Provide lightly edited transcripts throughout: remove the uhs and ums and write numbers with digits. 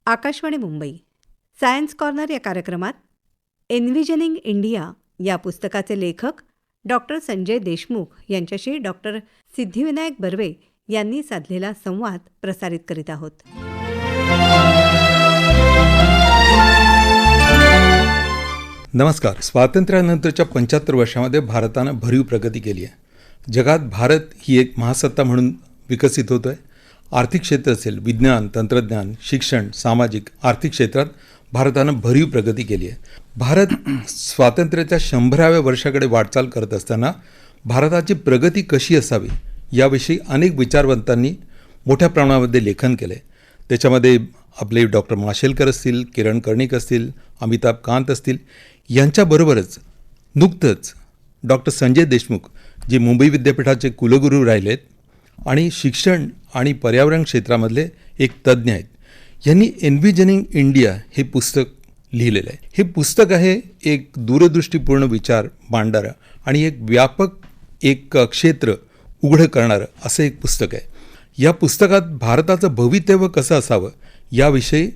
Akashvani Mumbai science corner या कार्यक्रमात एन्व्हिजनिंग India या पुस्तकाचे लेखक डॉक्टर संजय देशमुख यांच्याशी डॉक्टर सिद्धिविनायक बर्वे यांनी साधलेला संवाद प्रसारित करीत आहोत. नमस्कार. स्वातंत्र्यानंतरच्या 75 वर्षामध्ये भारतानं भरीव प्रगती केली आहे. जगात भारत ही एक महासत्ता म्हणून विकसित होतो आहे. आर्थिक क्षेत्र असेल, विज्ञान, तंत्रज्ञान, शिक्षण, सामाजिक, आर्थिक क्षेत्रात भारतानं भरीव प्रगती केली आहे. भारत स्वातंत्र्याच्या 100व्या वर्षाकडे वाटचाल करत असताना भारताची प्रगती कशी असावी याविषयी अनेक विचारवंतांनी मोठ्या प्रमाणामध्ये लेखन केलं आहे. त्याच्यामध्ये आपले डॉक्टर माशेलकर असतील, किरण कर्णिक असतील, अमिताभ कांत असतील, यांच्याबरोबरच नुकतंच डॉक्टर संजय देशमुख जे मुंबई विद्यापीठाचे कुलगुरू राहिलेत आणि शिक्षण आणि पर्यावरण क्षेत्रामधले एक तज्ज्ञ आहेत, यांनी एन्व्हिजनिंग इंडिया हे पुस्तक लिहिलेलं आहे. हे पुस्तक आहे एक दूरदृष्टीपूर्ण विचार मांडणारं आणि एक व्यापक एक क्षेत्र उघडं करणारं असं एक पुस्तक आहे. या पुस्तकात भारताचं भवितव्य कसं असावं याविषयी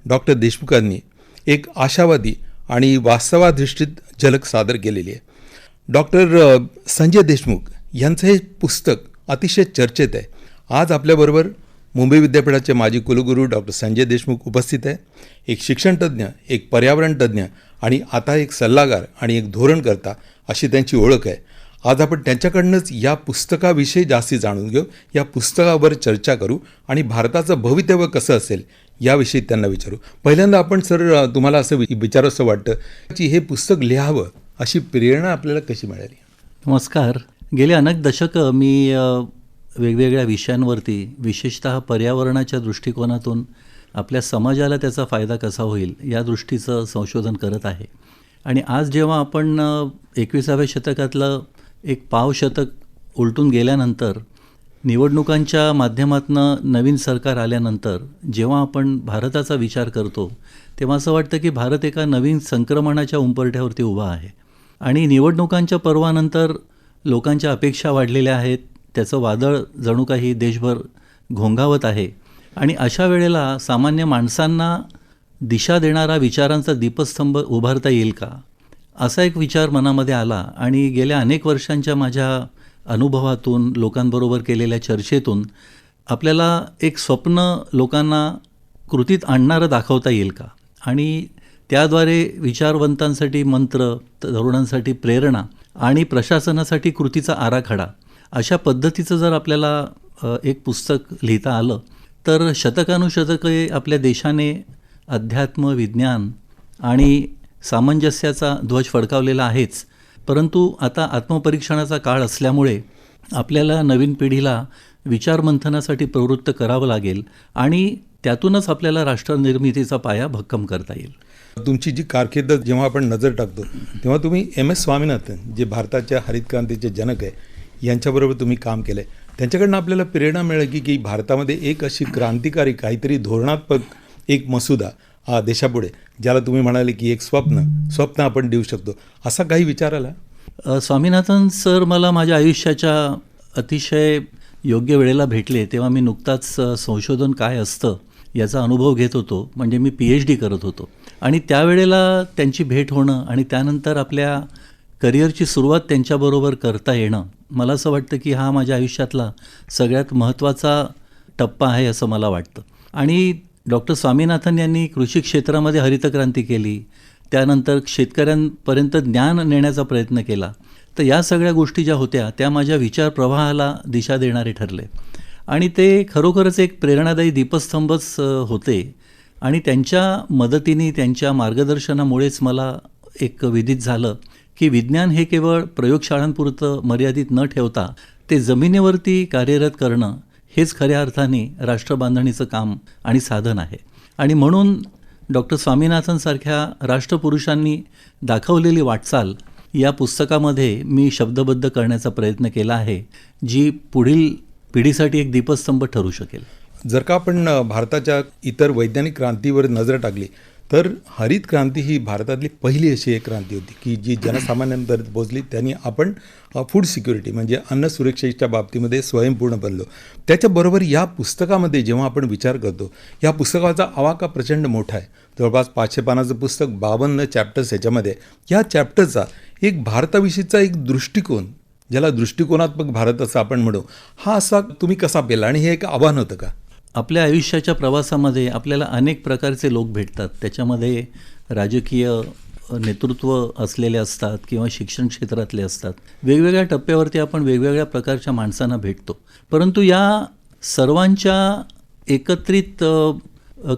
डॉक्टर देशमुखांनी एक आशावादी आणि वास्तवाधिष्ठित झलक सादर केलेली आहे. डॉक्टर संजय देशमुख यांचं हे पुस्तक अतिशय चर्चेत आहे. आज आपल्याबरोबर मुंबई विद्यापीठाचे माजी कुलगुरू डॉक्टर संजय देशमुख उपस्थित आहे. एक शिक्षणतज्ज्ञ, एक पर्यावरणतज्ज्ञ आणि आता एक सल्लागार आणि एक धोरणकर्ता अशी त्यांची ओळख आहे. आज आपण त्यांच्याकडनंच या पुस्तकाविषयी जास्ती जाणून घेऊ, या पुस्तकावर चर्चा करू आणि भारताचं भवितव्य कसं असेल याविषयी त्यांना विचारू. पहिल्यांदा आपण सर तुम्हाला असं विचारावंसं वाटतं की हे पुस्तक लिहावं अशी प्रेरणा आपल्याला कशी मिळाली? नमस्कार. गेली अनेक दशकं मी वेगवेगळ्या विषयांवरती विशेषतः पर्यावरणाच्या दृष्टिकोनातून आपल्या समाजाला त्याचा फायदा कसा होईल या दृष्टीचं संशोधन करत आहे. आणि आज जेव्हा आपण 21व्या शतकातलं एक पावशतक उलटून गेल्यानंतर, निवडणुकांच्या माध्यमातून नवीन सरकार आल्यानंतर जेव्हा आपण भारताचा विचार करतो तेव्हा असं वाटतं की भारत एका नवीन संक्रमणाच्या उंबरठ्यावरती उभा आहे. आणि निवडणुकांच्या पर्वानंतर लोकांच्या अपेक्षा वाढलेल्या आहेत, त्याचं वादळ जणू काही देशभर घोंघावत आहे. आणि अशा वेळेला सामान्य माणसांना दिशा देणारा विचारांचा दीपस्तंभ उभारता येईल का, असा एक विचार मनामध्ये आला. आणि गेल्या अनेक वर्षांच्या माझ्या अनुभवातून, लोकांबरोबर केलेल्या चर्चेतून आपल्याला एक स्वप्न लोकांना कृतीत आणणारं दाखवता येईल का, आणि त्याद्वारे विचारवंतांसाठी मंत्र, तरुणांसाठी प्रेरणा आणि प्रशासनासाठी कृतीचा आराखडा अशा पद्धतीचं जर आपल्याला एक पुस्तक लिहिता आलं तर शतकानुशतके आपल्या देशाने अध्यात्म, विज्ञान आणि सामंजस्याचा ध्वज फडकावलेला आहेच, परंतु आता आत्मपरीक्षणाचा काळ असल्यामुळे आपल्याला नवीन पिढीला विचारमंथनासाठी प्रवृत्त करावं लागेल आणि त्यातूनच आपल्याला राष्ट्रनिर्मितीचा पाया भक्कम करता येईल. तुमची जी कारकीर्द जेव्हा आपण नजर टाकतो तेव्हा तुम्ही MS स्वामीनाथन जे भारताच्या हरित क्रांतीचे जनक आहे यांच्याबरोबर तुम्ही काम केलं आहे. त्यांच्याकडनं आपल्याला प्रेरणा मिळाली की भारतामध्ये एक अशी क्रांतिकारी काहीतरी धोरणात्मक एक मसुदा देशापुढे, ज्याला तुम्ही म्हणाले की एक स्वप्न आपण देऊ शकतो, असा काही विचार आला? स्वामीनाथन सर मला माझ्या आयुष्याच्या अतिशय योग्य वेळेला भेटले तेव्हा मी नुकताच संशोधन काय असतं याचा अनुभव घेत होतो. म्हणजे मी PhD करत होतो आणि त्यावेळेला त्यांची भेट होणं आणि त्यानंतर आपल्या करिअरची सुरुवात त्यांच्याबरोबर करता येणं, मला असं वाटतं की हा माझ्या आयुष्यातला सगळ्यात महत्त्वाचा टप्पा आहे असं मला वाटतं. आणि डॉक्टर स्वामीनाथन यांनी कृषी क्षेत्रामध्ये हरितक्रांती केली, त्यानंतर शेतकऱ्यांपर्यंत ज्ञान नेण्याचा प्रयत्न केला. तर या सगळ्या गोष्टी ज्या होत्या त्या माझ्या विचार प्रवाहाला दिशा देणारे ठरले आणि ते खरोखरच एक प्रेरणादायी दीपस्तंभच होते. आणि त्यांच्या मदतीने, त्यांच्या मार्गदर्शनामुळेच मला एक विदित झालं की विज्ञान हे केवळ प्रयोगशाळांपुरतं मर्यादित न ठेवता ते जमिनीवरती कार्यरत करणं हेच खऱ्या अर्थाने राष्ट्रबांधणीचं काम आणि साधन आहे. आणि म्हणून डॉक्टर स्वामीनाथनसारख्या राष्ट्रपुरुषांनी दाखवलेली वाटचाल या पुस्तकामध्ये मी शब्दबद्ध करण्याचा प्रयत्न केला आहे, जी पुढील पिढीसाठी एक दीपस्तंभ ठरू शकेल. जर का आपण भारताच्या इतर वैज्ञानिक क्रांतीवर नजर टाकली तर हरित क्रांती ही भारतातली पहिली अशी एक क्रांती होती की जी जनसामान्यांपर्यंत पोहोचली. त्यांनी आपण फूड सिक्युरिटी म्हणजे अन्न सुरक्षेच्या बाबतीमध्ये स्वयंपूर्ण बनलो. त्याच्याबरोबर या पुस्तकामध्ये जेव्हा आपण विचार करतो, या पुस्तकाचा आवाका प्रचंड मोठा आहे, जवळपास 500 पानाचं पुस्तक, 52 चॅप्टर्स ह्याच्यामध्ये. या चॅप्टरचा एक भारताविषयीचा एक दृष्टिकोन, ज्याला दृष्टिकोनात्मक भारत असं आपण म्हणू, हा असा तुम्ही कसा पेला आणि हे एक आव्हान होतं का? आपल्या आयुष्याच्या प्रवासामध्ये आपल्याला अनेक प्रकारचे लोक भेटतात. त्याच्यामध्ये राजकीय नेतृत्व असलेले असतात किंवा शिक्षण क्षेत्रातले असतात. वेगवेगळ्या टप्प्यावरती आपण वेगवेगळ्या प्रकारच्या माणसांना भेटतो. परंतु या सर्वांच्या एकत्रित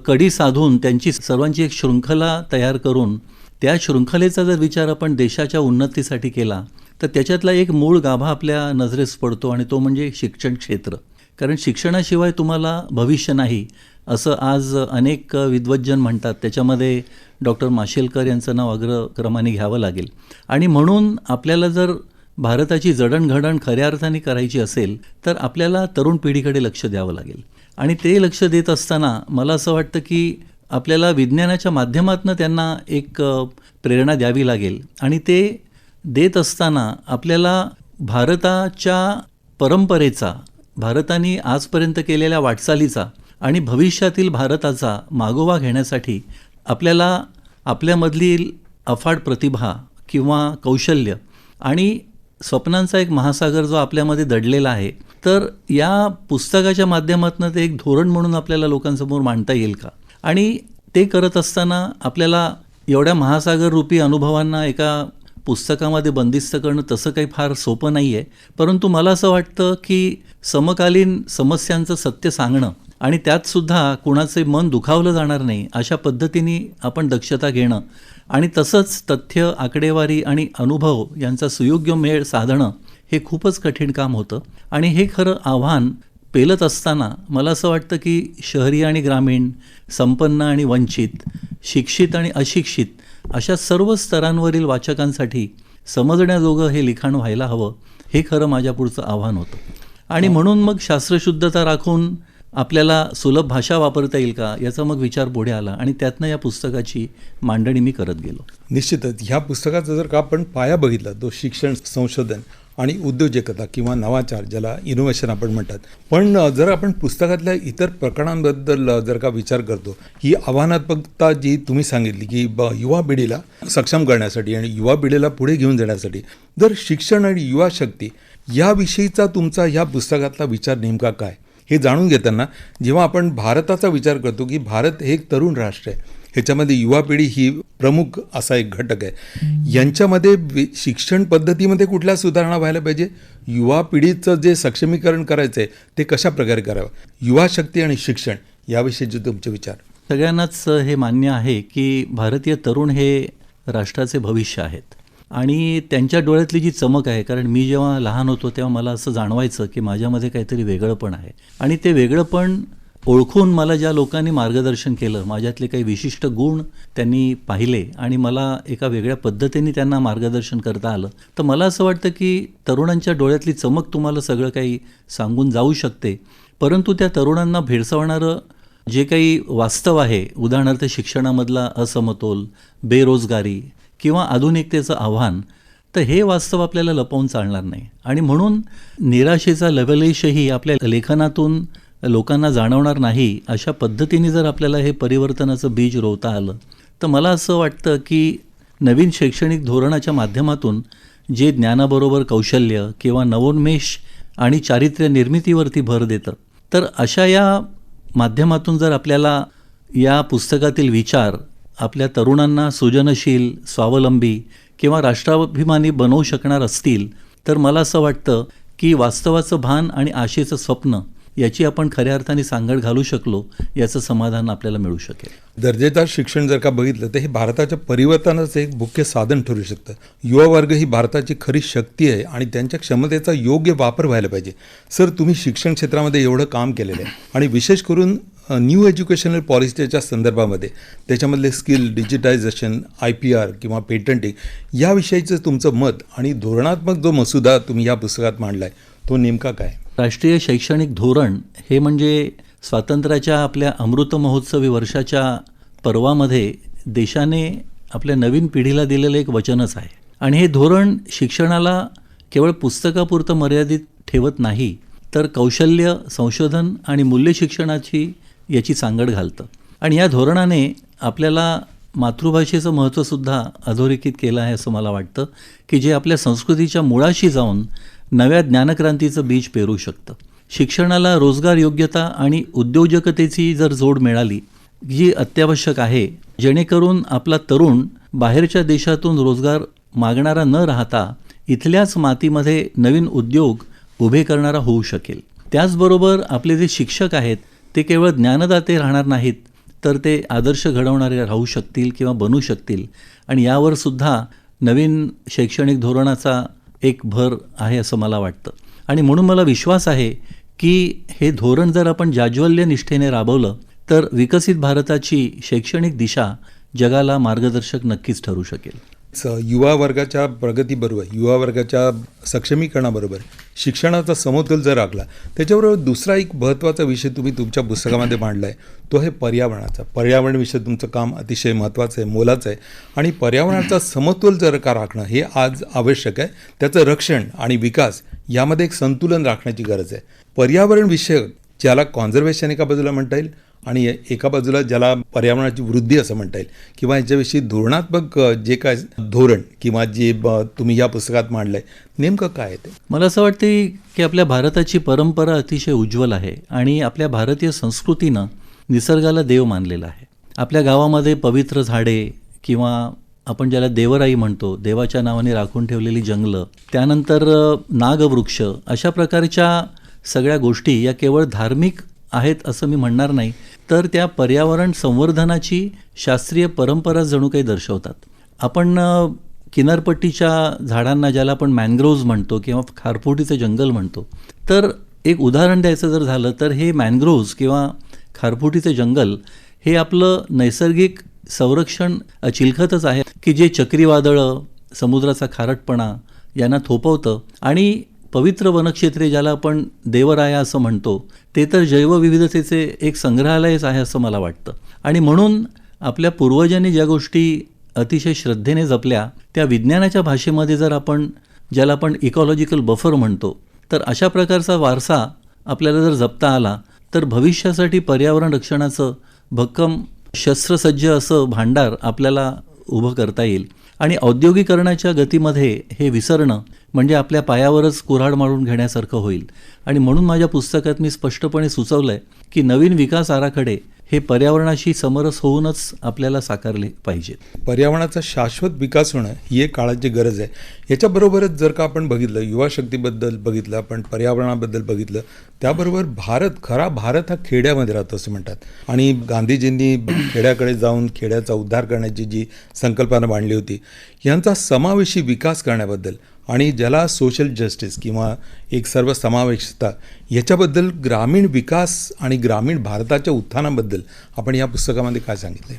कडी साधून त्यांची सर्वांची एक शृंखला तयार करून त्या शृंखलेचा जर विचार आपण देशाच्या उन्नतीसाठी केला तर त्याच्यातला एक मूळ गाभा आपल्या नजरेस पडतो आणि तो म्हणजे शिक्षण क्षेत्र. कारण शिक्षणाशिवाय तुम्हाला भविष्य नाही असं आज अनेक विद्वज्जन म्हणतात. त्याच्यामध्ये डॉक्टर माशेलकर यांचं नाव अग्रक्रमाने घ्यावं लागेल. आणि म्हणून आपल्याला जर भारताची जडणघडण खऱ्या अर्थाने करायची असेल तर आपल्याला तरुण पिढीकडे लक्ष द्यावं लागेल. आणि ते लक्ष देत असताना मला असं वाटतं की आपल्याला विज्ञानाच्या माध्यमातून त्यांना एक प्रेरणा द्यावी लागेल. आणि ते देत असताना आपल्याला भारताच्या परंपरेचा, भारताने आजपर्यंत केलेल्या वाटचालीचा आणि भविष्यातील भारताचा मागोवा घेण्यासाठी आपल्याला आपल्यामधील अफाट प्रतिभा किंवा कौशल्य आणि स्वप्नांचा एक महासागर जो आपल्यामध्ये दडलेला आहे, तर या पुस्तकाच्या माध्यमातून ते एक धोरण म्हणून आपल्याला लोकांसमोर मांडता येईल का? आणि ते करत असताना आपल्याला एवढ्या महासागररूपी अनुभवांना एका पुस्तकामध्ये बंदिस्त करणं तसं काही फार सोपं नाही आहे. परंतु मला असं वाटतं की समकालीन समस्यांचं सत्य सांगणं आणि त्यातसुद्धा कुणाचे मन दुखावलं जाणार नाही अशा पद्धतीने आपण दक्षता घेणं आणि तसंच तथ्य, आकडेवारी आणि अनुभव यांचा सुयोग्य मेळ साधणं हे खूपच कठीण काम होतं. आणि हे खरं आव्हान पेलत असताना मला असं वाटतं की शहरी आणि ग्रामीण, संपन्न आणि वंचित, शिक्षित आणि अशिक्षित अशा सर्व स्तरांवरील वाचकांसाठी समजण्याजोगं हे लिखाण व्हायला हवं, हे खरं माझ्या पुढचं आव्हान होतं. आणि म्हणून मग शास्त्रशुद्धता राखून आपल्याला सुलभ भाषा वापरता येईल का याचा मग विचार पुढे आला आणि त्यातनं या पुस्तकाची मांडणी मी करत गेलो. निश्चितच ह्या पुस्तकाचा जर का आपण पाया बघितला, तो शिक्षण, संशोधन आणि उद्योजकता किंवा नवाचार, ज्याला इनोव्हेशन आपण म्हणतात. पण जर आपण पुस्तकातल्या इतर प्रकरणांबद्दल जर का विचार करतो, ही आव्हानात्मकता जी तुम्ही सांगितली की युवा पिढीला सक्षम करण्यासाठी आणि युवा पिढीला पुढे घेऊन जाण्यासाठी जर शिक्षण आणि युवा शक्ती याविषयीचा तुमचा ह्या पुस्तकातला विचार नेमका काय, हे जाणून घेताना जेव्हा आपण भारताचा विचार करतो की भारत हे एक तरुण राष्ट्र आहे, ह्याच्यामध्ये युवा पिढी ही प्रमुख असा एक घटक आहे, यांच्यामध्ये शिक्षण पद्धतीमध्ये कुठल्या सुधारणा व्हायला पाहिजे, युवा पिढीचं जे सक्षमीकरण करायचं आहे ते कशा प्रकारे करावं, युवा शक्ती आणि शिक्षण याविषयीचे तुमचे विचार? सगळ्यांनाच हे मान्य आहे की भारतीय तरुण हे राष्ट्राचे भविष्य आहेत आणि त्यांच्या डोळ्यातली जी चमक आहे, कारण मी जेव्हा लहान होतो तेव्हा मला असं जाणवायचं की माझ्यामध्ये काहीतरी वेगळंपण आहे आणि ते वेगळंपण ओळखून मला ज्या लोकांनी मार्गदर्शन केलं, माझ्यातले काही विशिष्ट गुण त्यांनी पाहिले आणि मला एका वेगळ्या पद्धतीने त्यांना मार्गदर्शन करता आलं, तर मला असं वाटतं की तरुणांच्या डोळ्यातली चमक तुम्हाला सगळं काही सांगून जाऊ शकते. परंतु त्या तरुणांना भेडसावणारं जे काही वास्तव आहे, उदाहरणार्थ शिक्षणामधला असमतोल, बेरोजगारी किंवा आधुनिकतेचं आव्हान, तर हे वास्तव आपल्याला लपवून चालणार नाही. आणि म्हणून निराशेचा लवलेशही आपल्या लेखनातून लोकांना जाणवणार नाही अशा पद्धतीने जर आपल्याला हे परिवर्तनाचं बीज रोवता आलं, तर मला असं वाटतं की नवीन शैक्षणिक धोरणाच्या माध्यमातून जे ज्ञानाबरोबर कौशल्य किंवा नवोन्मेष आणि चारित्र्य निर्मितीवरती भर देतं, तर अशा या माध्यमातून जर आपल्याला या पुस्तकातील विचार आपल्या तरुणांना सृजनशील, स्वावलंबी किंवा राष्ट्राभिमानी बनवू शकणार असतील, तर मला असं वाटतं की वास्तवाचं भान आणि आशेचं स्वप्न याची आपण खऱ्या अर्थाने सांगड घालू शकलो याचं समाधान आपल्याला मिळू शकेल. दर्जेदार शिक्षण जर का बघितलं तर हे भारताच्या परिवर्तनाचं एक मुख्य साधन ठरू शकतं. युवा वर्ग ही भारताची खरी शक्ती आहे आणि त्यांच्या क्षमतेचा योग्य वापर व्हायला पाहिजे. सर, तुम्ही शिक्षण क्षेत्रामध्ये एवढं काम केलेलं आहे आणि विशेष करून न्यू एज्युकेशनल पॉलिसीच्या संदर्भामध्ये त्याच्यामधले स्किल, डिजिटायझेशन, IPR किंवा पेटंटिंग याविषयीचं तुमचं मत आणि धोरणात्मक जो मसुदा तुम्ही या पुस्तकात मांडला आहे तो नेमका काय? राष्ट्रीय शैक्षणिक धोरण हे म्हणजे स्वातंत्र्याच्या आपल्या अमृत महोत्सवी वर्षाच्या पर्वामध्ये देशाने आपल्या नवीन पिढीला दिलेलं एक वचनच आहे. आणि हे धोरण शिक्षणाला केवळ पुस्तकापुरतं मर्यादित ठेवत नाही, तर कौशल्य, संशोधन आणि मूल्य शिक्षणाची याची सांगड घालतं. आणि या धोरणाने आपल्याला मातृभाषेचं महत्त्वसुद्धा अधोरेखित केलं आहे असं मला वाटतं, की जे आपल्या संस्कृतीच्या मुळाशी जाऊन नव्या ज्ञानक्रांतीचं बीज पेरू शकतं. शिक्षणाला रोजगार योग्यता आणि उद्योजकतेची जर जोड मिळाली, जी अत्यावश्यक आहे, जेणेकरून आपला तरुण बाहेरच्या देशातून रोजगार मागणारा न राहता इथल्याच मातीमध्ये नवीन उद्योग उभे करणारा होऊ शकेल. त्याचबरोबर आपले जे शिक्षक आहेत ते केवळ ज्ञानदाते राहणार नाहीत, तर ते आदर्श घडवणारे राहू शकतील किंवा बनू शकतील. आणि यावर सुद्धा नवीन शैक्षणिक धोरणाचा एक भर आहे असं मला वाटतं. आणि म्हणून मला विश्वास आहे की हे धोरण जर आपण जाज्वल्य निष्ठेने राबवलं तर विकसित भारताची शैक्षणिक दिशा जगाला मार्गदर्शक नक्कीच ठरू शकेल. युवा वर्गाच्या प्रगतीबरोबर, युवा वर्गाच्या सक्षमीकरणाबरोबर शिक्षणाचा समतोल जर राखला, त्याच्याबरोबर दुसरा एक महत्त्वाचा विषय तुम्ही तुमच्या पुस्तकामध्ये मांडला आहे, तो आहे पर्यावरणाचा. पर्यावरण विषय तुमचं काम अतिशय महत्त्वाचं आहे, मोलाचं आहे. आणि पर्यावरणाचा समतोल जर का राखणं हे आज आवश्यक आहे. त्याचं रक्षण आणि विकास यामध्ये एक संतुलन राखण्याची गरज आहे. पर्यावरण विषय ज्याला कॉन्झर्वेशन एका बाजूला म्हणता येईल आणि एका बाजूला ज्याला पर्यावरणाची वृद्धी असं म्हणता येईल, किंवा याच्याविषयी धोरणात्मक जे काय धोरण किंवा जे तुम्ही या पुस्तकात मांडलं आहे, नेमकं काय आहे ते? मला असं वाटते की आपल्या भारताची परंपरा अतिशय उज्ज्वल आहे आणि आपल्या भारतीय संस्कृतीनं निसर्गाला देव मानलेला आहे. आपल्या गावामध्ये पवित्र झाडे किंवा आपण ज्याला देवराई म्हणतो, देवाच्या नावाने राखून ठेवलेली जंगलं, त्यानंतर नागवृक्ष, अशा प्रकारच्या सगळ्या गोष्टी या केवळ धार्मिक आहेत असं मी म्हणणार नाही, तर त्या पर्यावरण संवर्धनाची शास्त्रीय परंपरा जणू काही दर्शवतात. आपण किनारपट्टीच्या झाडांना, ज्याला आपण मॅनग्रोव्ज म्हणतो किंवा खारफुटीचं जंगल म्हणतो, तर एक उदाहरण द्यायचं जर झालं तर हे मॅनग्रोव्ज किंवा खारफुटीचं जंगल हे आपलं नैसर्गिक संरक्षण चिलखतच आहे, की जे चक्रीवादळं, समुद्राचा खारटपणा यांना थोपवतं. आणि पवित्र वनक्षेत्रे, ज्याला आपण देवराया असं म्हणतो, ते तर जैवविविधतेचे एक संग्रहालयच आहे असं मला वाटतं. आणि म्हणून आपल्या पूर्वजांनी ज्या गोष्टी अतिशय श्रद्धेने जपल्या, त्या विज्ञानाच्या भाषेमध्ये जर आपण, ज्याला आपण इकॉलॉजिकल बफर म्हणतो, तर अशा प्रकारचा वारसा आपल्याला जर जपता आला तर भविष्यासाठी पर्यावरण रक्षणाचं भक्कम शस्त्रसज्ज असं भांडार आपल्याला उभं करता येईल. आणि औद्योगिकरणाच्या गतीमध्ये हे विसरणं म्हणजे आपल्या पायावरच कुऱ्हाड मारून घेण्यासारखं होईल. आणि म्हणून माझ्या पुस्तकात मी स्पष्टपणे सुचवलं आहे की नवीन विकास आराखडे हे पर्यावरणाशी समरस होऊनच आपल्याला साकारले पाहिजेत. पर्यावरणाचा शाश्वत विकास होणं ही एक काळाची गरज आहे. याच्याबरोबरच जर का आपण बघितलं, युवाशक्तीबद्दल बघितलं, आपण पर्यावरणाबद्दल बघितलं, त्याबरोबर खरा भारत हा खेड्यामध्ये राहतो असं म्हणतात. आणि गांधीजींनी खेड्याकडे जाऊन खेड्याचा उद्धार करण्याची जी संकल्पना मांडली होती, यांचा समावेशी विकास करण्याबद्दल आणि ज्याला सोशल जस्टिस किंवा एक सर्वसमावेशता, याच्याबद्दल ग्रामीण विकास आणि ग्रामीण भारताच्या उत्थानाबद्दल आपण या पुस्तकामध्ये काय सांगितलं?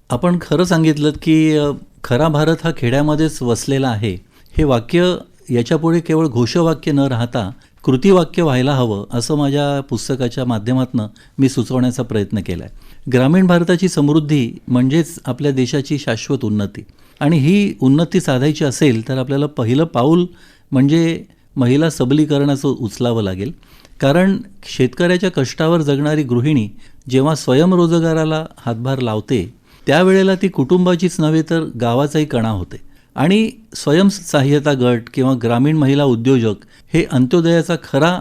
आपण खरं सांगितलं की खरा भारत हा खेड्यामध्येच वसलेला आहे. हे वाक्य याच्यापुढे केवळ घोषवाक्य न राहता कृतीवाक्य व्हायला हवं असं माझ्या पुस्तकाच्या माध्यमातून मी सुचवण्याचा प्रयत्न केला आहे. ग्रामीण भारताची समृद्धी म्हणजेच आपल्या देशाची शाश्वत उन्नती. आणि ही उन्नती साधायची असेल तर आपल्याला पहिलं पाऊल म्हणजे महिला सबलीकरणाचं उचलावं लागेल. कारण शेतकऱ्याच्या कष्टावर जगणारी गृहिणी जेव्हा स्वयंरोजगाराला हातभार लावते, त्यावेळेला ती कुटुंबाचीच नव्हे तर गावाचाही कणा होते. आणि स्वयंसहाय्यता गट किंवा ग्रामीण महिला उद्योजक हे अंत्योदयाचा खरा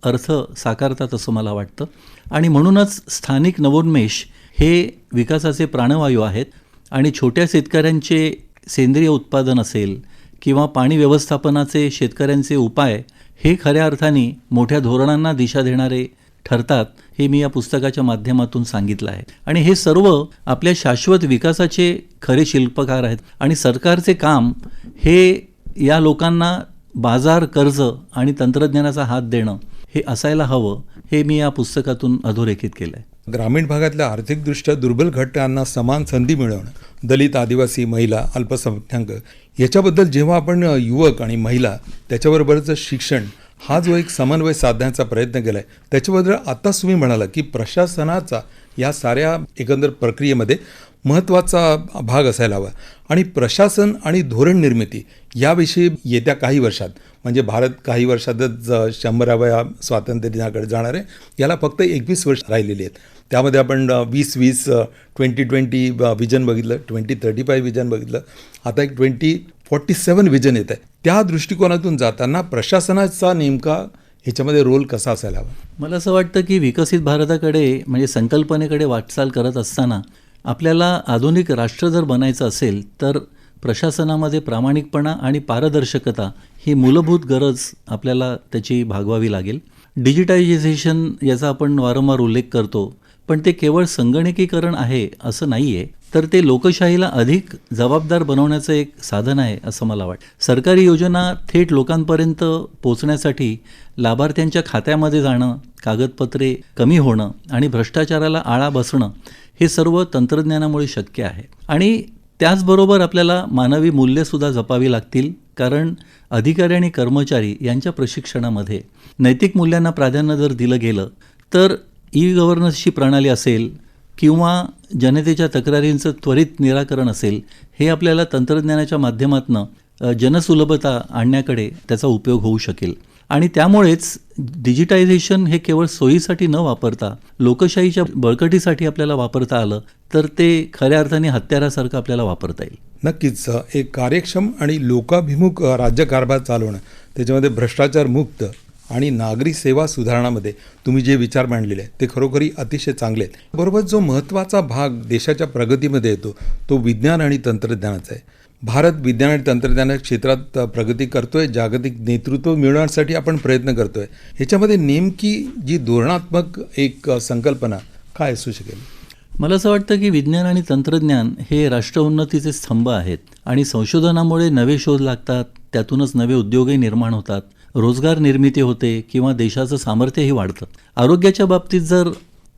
अर्थ साकारतात असं मला वाटतं. आणि म्हणूनच स्थानिक नवोन्मेष हे विकासाचे प्राणवायू आहेत. आणि छोट्या शेतकऱ्यांचे सेंद्रिय उत्पादन असेल किंवा पाणी व्यवस्थापनाचे शेतकऱ्यांचे उपाय हे खऱ्या अर्थाने मोठ्या धोरणांना दिशा देणारे ठरतात, हे मी या पुस्तकाच्या माध्यमातून सांगितलं आहे. आणि हे सर्व आपल्या शाश्वत विकासाचे खरे शिल्पकार आहेत. आणि सरकारचे काम हे या लोकांना बाजार, कर्ज आणि तंत्रज्ञानाचा हात देणं हे असायला हवं, हे मी या पुस्तकातून अधोरेखित केलं आहे. ग्रामीण भागातल्या आर्थिकदृष्ट्या दुर्बल घटकांना समान संधी मिळवणं, दलित, आदिवासी, महिला, अल्पसंख्याक याच्याबद्दल जेव्हा आपण युवक आणि महिला त्याच्याबरोबरचं शिक्षण हा जो एक समन्वय साधण्याचा प्रयत्न केला आहे, त्याच्याबद्दल आत्ताच तुम्ही म्हणाला की प्रशासनाचा या साऱ्या एकंदर प्रक्रियेमध्ये महत्त्वाचा भाग असायला हवा. आणि प्रशासन आणि धोरण निर्मिती याविषयी येत्या काही वर्षात, म्हणजे भारत काही वर्षातच 100व्या स्वातंत्र्य दिनाकडे जाणार आहे. याला फक्त 21 वर्ष राहिलेली आहेत. त्यामध्ये आपण 2020 2020 विजन बघितलं, 2035 विजन बघितलं, आता एक 2047 विजन येत आहे. त्या दृष्टिकोनातून जाताना प्रशासनाचा नेमका ह्याच्यामध्ये रोल कसा असायला हवा? मला असं वाटतं की विकसित भारताकडे म्हणजे संकल्पनेकडे वाटचाल करत असताना आपल्याला आधुनिक राष्ट्र जर बनायचं असेल तर प्रशासनामध्ये प्रामाणिकपणा आणि पारदर्शकता ही मूलभूत गरज आपल्याला त्याची भागवावी लागेल. डिजिटायझेशन याचा आपण वारंवार उल्लेख करतो, पण ते केवळ संगणकीकरण आहे असं नाही आहे, तर ते लोकशाहीला अधिक जबाबदार बनवण्याचं एक साधन आहे असं मला वाटतं. सरकारी योजना थेट लोकांपर्यंत पोचण्यासाठी लाभार्थ्यांच्या खात्यामध्ये जाणं, कागदपत्रे कमी होणं आणि भ्रष्टाचाराला आळा बसणं हे सर्व तंत्रज्ञानामुळे शक्य आहे. आणि त्याचबरोबर आपल्याला मानवी मूल्यसुद्धा जपावी लागतील, कारण अधिकारी आणि कर्मचारी यांच्या प्रशिक्षणामध्ये नैतिक मूल्यांना प्राधान्य जर दिलं गेलं तर ई-गव्हर्नन्सची प्रणाली असेल किंवा जनतेच्या तक्रारींचं त्वरित निराकरण असेल, हे आपल्याला तंत्रज्ञानाच्या माध्यमातून जनसुलभता आणण्याकडे त्याचा उपयोग होऊ शकेल. आणि त्यामुळेच डिजिटायझेशन हे केवळ सोयीसाठी न वापरता लोकशाहीच्या बळकटीसाठी आपल्याला वापरता आलं तर ते खऱ्या अर्थाने हत्यारासारखं आपल्याला वापरता येईल. नक्कीच एक कार्यक्षम आणि लोकाभिमुख राज्यकारभार चालवणं, त्याच्यामध्ये भ्रष्टाचार मुक्त आणि नागरी सेवा सुधारणामध्ये तुम्ही जे विचार मांडलेले आहेत ते खरोखरी अतिशय चांगले आहेत. बरोबर जो महत्त्वाचा भाग देशाच्या प्रगतीमध्ये येतो तो विज्ञान आणि तंत्रज्ञानाचा आहे. भारत विज्ञान आणि तंत्रज्ञान क्षेत्रात प्रगती करतोय, जागतिक नेतृत्व मिळवण्यासाठी आपण प्रयत्न करतोय. ह्याच्यामध्ये नेमकी जी धोरणात्मक एक संकल्पना काय असू शकेल? मला असं वाटतं की विज्ञान आणि तंत्रज्ञान हे राष्ट्रोन्नतीचे स्तंभ आहेत आणि संशोधनामुळे नवे शोध लागतात, त्यातूनच नवे उद्योगही निर्माण होतात, रोजगार निर्मिती होते किंवा देशाचं सामर्थ्यही वाढतं. आरोग्याच्या बाबतीत जर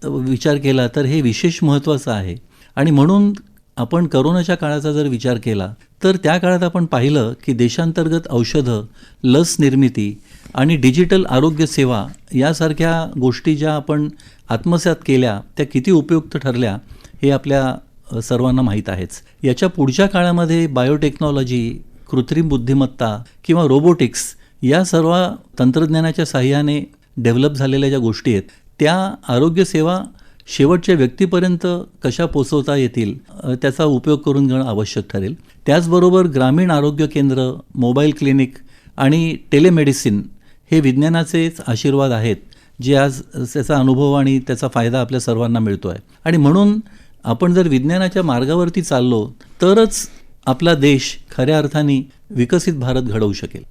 विचार केला तर हे विशेष महत्त्वाचं आहे. आणि म्हणून आपण करोनाच्या काळाचा जर विचार केला तर त्या काळात आपण पाहिलं की देशांतर्गत औषधं, लस निर्मिती आणि डिजिटल आरोग्य सेवा यासारख्या गोष्टी ज्या आपण आत्मसात केल्या त्या किती उपयुक्त ठरल्या हे आपल्या सर्वांना माहीत आहेच. याच्या पुढच्या काळामध्ये बायोटेक्नॉलॉजी, कृत्रिम बुद्धिमत्ता किंवा रोबोटिक्स या सर्व तंत्रज्ञानाच्या साहाय्याने डेव्हलप झालेल्या ज्या गोष्टी आहेत त्या आरोग्यसेवा शेवटच्या व्यक्तीपर्यंत कशा पोचवता येतील त्याचा उपयोग करून घेणं आवश्यक ठरेल. त्याचबरोबर ग्रामीण आरोग्य केंद्र, मोबाईल क्लिनिक आणि टेलिमेडिसिन हे विज्ञानाचेच आशीर्वाद आहेत जे आज त्याचा अनुभव आणि त्याचा फायदा आपल्या सर्वांना मिळतो आहे. आणि म्हणून आपण जर विज्ञानाच्या मार्गावरती चाललो तरच आपला देश खऱ्या अर्थाने विकसित भारत घडवू शकेल.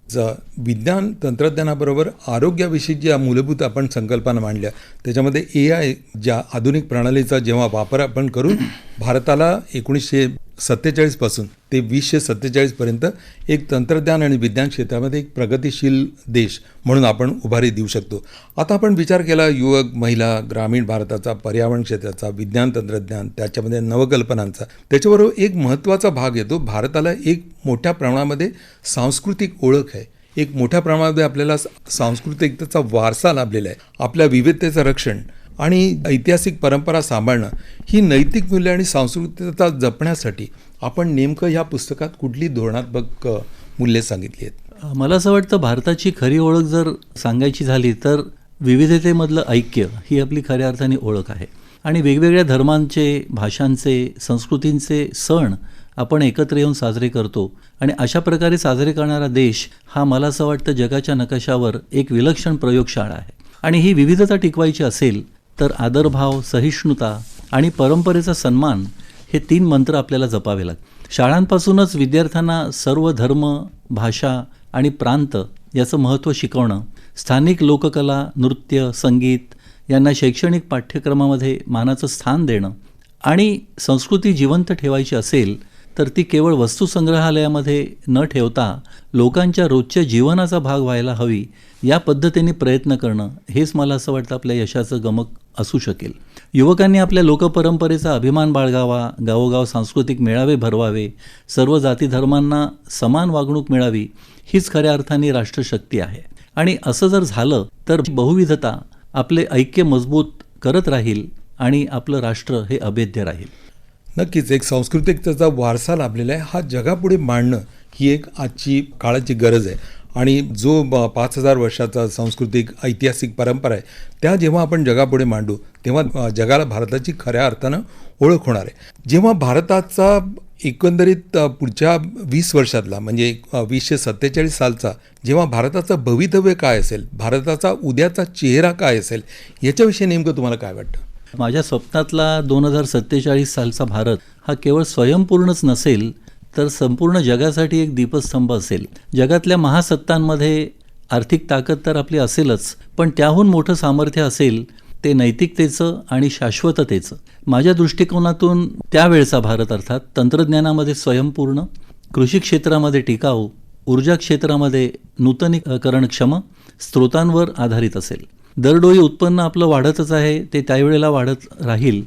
विज्ञान तंत्रज्ञानाबरोबर आरोग्याविषयी ज्या मूलभूत आपण संकल्पना मांडल्या त्याच्यामध्ये AI ज्या आधुनिक प्रणालीचा जेव्हा वापर आपण करून भारताला 1947 पासून ते 2047 पर्यंत एक तंत्रज्ञान आणि विज्ञान क्षेत्रामध्ये एक प्रगतिशील देश म्हणून आपण उभारी देऊ शकतो. आता आपण विचार केला युवक, महिला, ग्रामीण भारताचा, पर्यावरण क्षेत्राचा, विज्ञान तंत्रज्ञान, त्याच्यामध्ये नवकल्पनांचा, त्याच्याबरोबर एक महत्त्वाचा भाग येतो. भारताला एक मोठ्या प्रमाणामध्ये सांस्कृतिक ओळख आहे, एक मोठ्या प्रमाणामध्ये आपल्याला सांस्कृतिकतेचा वारसा लाभलेला आहे. आपल्या विविधतेचं रक्षण आणि ऐतिहासिक परंपरा सांभाळणं ही नैतिक मूल्य आणि सांस्कृतिकता जपण्यासाठी आपण नेमकं या पुस्तकात कुठली धोरणात्मक मूल्ये सांगितली आहेत? मला असं वाटतं भारताची खरी ओळख जर सांगायची झाली तर विविधतेमधलं ऐक्य ही आपली खऱ्या अर्थाने ओळख आहे. आणि वेगवेगळ्या धर्मांचे, भाषांचे, संस्कृतींचे सण आपण एकत्र येऊन साजरे करतो. आणि अशा प्रकारे साजरे करणारा देश हा मला असं वाटतं जगाच्या नकाशावर एक विलक्षण प्रयोगशाळा आहे. आणि ही विविधता टिकवायची असेल तर आदरभाव, सहिष्णुता आणि परंपरेचा सन्मान हे 3 मंत्र आपल्याला जपावे लागतात. शाळांपासूनच विद्यार्थ्यांना सर्व धर्म, भाषा आणि प्रांत याचं महत्त्व शिकवणं, स्थानिक लोककला, नृत्य, संगीत यांना शैक्षणिक पाठ्यक्रमामध्ये मानाचं स्थान देणं आणि संस्कृती जिवंत ठेवायची असेल तर ती केवळ वस्तुसंग्रहालयामध्ये न ठेवता लोकांच्या रोजच्या जीवनाचा भाग व्हायला हवी या पद्धतीने प्रयत्न करणं हेच मला असं वाटतं आपल्या यशाचं गमक असू शकेल. युवकांनी आपल्या लोकपरंपरेचा अभिमान बाळगावा, गावोगाव सांस्कृतिक मेळावे भरवावे, सर्व जाती धर्मांना समान वागणूक मिळावी हीच खऱ्या अर्थाने राष्ट्रशक्ती आहे. आणि असं जर झालं तर बहुविधता आपले ऐक्य मजबूत करत राहील आणि आपलं राष्ट्र हे अभेद्य राहील. नक्कीच एक सांस्कृतिक त्याचा वारसा लाभलेला आहे. हा जगापुढे मांडणं ही एक आजची काळाची गरज आहे. आणि जो 5,000 वर्षाचा सांस्कृतिक ऐतिहासिक परंपरा आहे त्या जेव्हा आपण जगापुढे मांडू तेव्हा जगाला भारताची खऱ्या अर्थानं ओळख होणार आहे. जेव्हा भारताचा एकंदरीत पुढच्या 20 वर्षातला म्हणजे 2047 सालचा जेव्हा भारताचं भवितव्य काय असेल, भारताचा उद्याचा चेहरा काय असेल, याच्याविषयी नेमकं तुम्हाला काय वाटतं? माझ्या स्वप्नातला 2047 सालचा भारत हा केवळ स्वयंपूर्णच नसेल तर संपूर्ण जगासाठी एक दीपस्तंभ असेल. जगातल्या महासत्तांमध्ये आर्थिक ताकद तर आपली असेलच, पण त्याहून मोठं सामर्थ्य असेल ते नैतिकतेचं आणि शाश्वततेचं. माझ्या दृष्टिकोनातून त्यावेळचा भारत अर्थात तंत्रज्ञानामध्ये स्वयंपूर्ण, कृषी क्षेत्रामध्ये टिकाऊ, ऊर्जा क्षेत्रामध्ये नूतनीकरणक्षम, स्रोतांवर आधारित असेल. दरडोई उत्पन्न आपलं वाढतच आहे, ते त्यावेळेला वाढत राहील,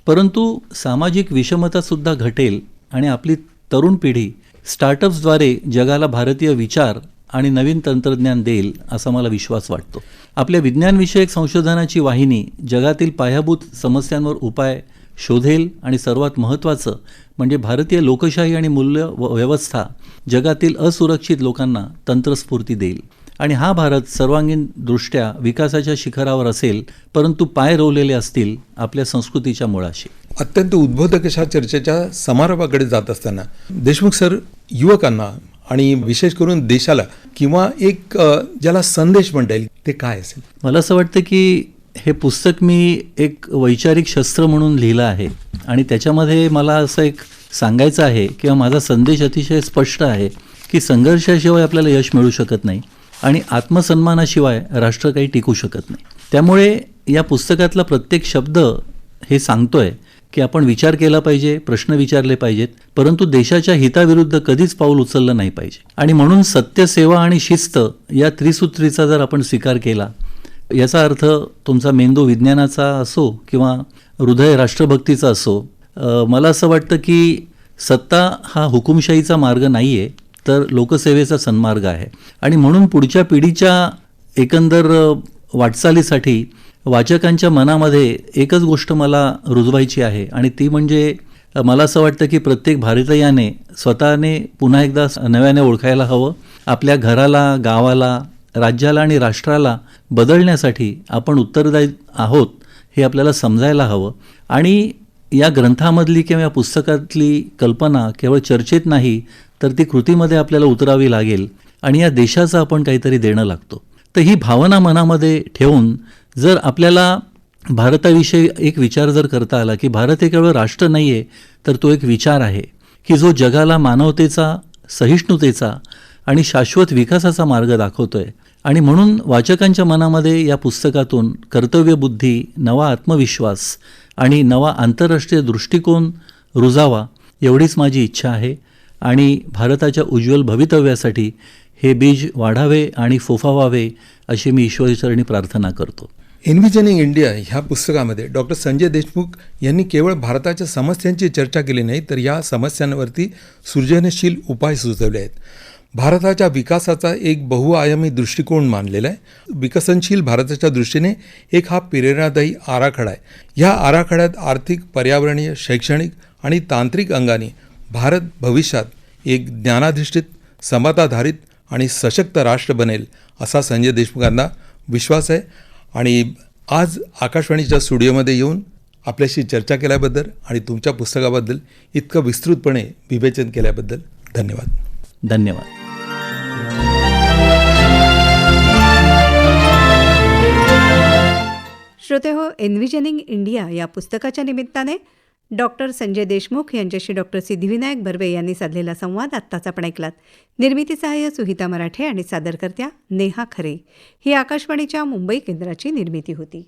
परंतु सामाजिक विषमतासुद्धा घटेल आणि आपली तरुण पिढी स्टार्टअप्सद्वारे जगाला भारतीय विचार आणि नवीन तंत्रज्ञान देईल असा मला विश्वास वाटतो. आपल्या विज्ञानविषयक संशोधनाची वाहिनी जगातील पायाभूत समस्यांवर उपाय शोधेल आणि सर्वात महत्त्वाचं म्हणजे भारतीय लोकशाही आणि मूल्य व्यवस्था जगातील असुरक्षित लोकांना तंत्रस्फूर्ती देईल. आणि हा भारत सर्वांगीण दृष्ट्या विकासाच्या शिखरावर असेल, परंतु पाय रोवलेले असतील आपल्या संस्कृतीच्या मुळाशी. अत्यंत उद्बोधक अशा चर्चेच्या समारोपाकडे जात असताना देशमुख सर, युवकांना आणि विशेष करून देशाला किंवा एक ज्याला संदेश म्हणता येईल ते काय असेल? मला असं वाटतं की हे पुस्तक मी एक वैचारिक शस्त्र म्हणून लिहिलं आहे आणि त्याच्यामध्ये मला असं एक सांगायचं आहे किंवा माझा संदेश अतिशय स्पष्ट आहे की संघर्षाशिवाय आपल्याला यश मिळू शकत नाही आणि आत्मसन्मानाशिवाय राष्ट्र काही टिकू शकत नाही. त्यामुळे या पुस्तकातला प्रत्येक शब्द हे सांगतोय की आपण विचार केला पाहिजे, प्रश्न विचारले पाहिजेत, परंतु देशाच्या हिताविरुद्ध कधीच पाऊल उचललं नाही पाहिजे. आणि म्हणून सत्य, सेवा आणि शिस्त या त्रिसूत्रीचा जर आपण स्वीकार केला, याचा अर्थ तुमचा मेंदू विज्ञानाचा असो किंवा हृदय राष्ट्रभक्तीचा असो, मला असं वाटतं की सत्ता हा हुकुमशाहीचा मार्ग नाही आहे, तर लोकसेवेचा सन्मार्ग आहे. आणि म्हणून पुढच्या पिढीच्या एकंदर वाटचालीसाठी वाचकांच्या मनामध्ये एकच गोष्ट मला रुजवायची आहे आणि ती म्हणजे मला असं वाटतं की प्रत्येक भारतीयाने स्वतःने पुन्हा एकदा नव्याने ओळखायला हवं. आपल्या घराला, गावाला, राज्याला आणि राष्ट्राला बदलण्यासाठी आपण उत्तरदायी आहोत हे आपल्याला समजायला हवं. आणि या ग्रंथामधली किंवा या पुस्तकातली कल्पना केवळ चर्चेत नाही तर ती कृतीमध्ये आपल्याला उतरावी लागेल आणि या देशाचं आपण काहीतरी देणं लागतो. तर ही भावना मनामध्ये ठेवून जर आपल्याला भारताविषयी एक विचार जर करता आला की भारत हे केवळ राष्ट्र नाही आहे, तर तो एक विचार आहे की जो जगाला मानवतेचा, सहिष्णुतेचा आणि शाश्वत विकासाचा मार्ग दाखवतोय. आणि म्हणून वाचकांच्या मनामध्ये या पुस्तकातून कर्तव्यबुद्धी, नवा आत्मविश्वास आणि नवा आंतरराष्ट्रीय दृष्टिकोन रुजावा एवढीच माझी इच्छा आहे. आणि भारताच्या उज्ज्वल भवितव्यासाठी हे बीज वाढावे आणि फोफावावे अशी मी ईश्वरचरणी प्रार्थना करतो. एन्व्हिजनिंग इंडिया ह्या पुस्तकामध्ये डॉक्टर संजय देशमुख यांनी केवळ भारताच्या समस्यांची चर्चा केली नाही, तर या समस्यांवरती सृजनशील उपाय सुचवले आहेत. भारताच्या विकासाचा एक बहुआयामी दृष्टिकोन मानलेला आहे. विकसनशील भारताच्या दृष्टीने एक हा प्रेरणादायी आराखडा आहे. ह्या आराखड्यात आर्थिक, पर्यावरणीय, शैक्षणिक आणि तांत्रिक अंगाने भारत भविष्यात एक ज्ञानाधिष्ठित, समताधारित आणि सशक्त राष्ट्र बनेल असा संजय देशमुखांना विश्वास आहे. आणि आज आकाशवाणीच्या स्टुडिओमध्ये येऊन आपल्याशी चर्चा केल्याबद्दल आणि तुमच्या पुस्तकाबद्दल इतकं विस्तृतपणे विवेचन केल्याबद्दल धन्यवाद. धन्यवाद. श्रोतेहो, एन्व्हिजनिंग इंडिया या पुस्तकाच्या निमित्ताने डॉक्टर संजय देशमुख यांच्याशी डॉक्टर सिद्धिविनायक बर्वे यांनी साधलेला संवाद आत्ताच आपण ऐकलात. निर्मिती सहाय्य सुहिता मराठे आणि सादरकर्त्या नेहा खरे. ही आकाशवाणीच्या मुंबई केंद्राची निर्मिती होती.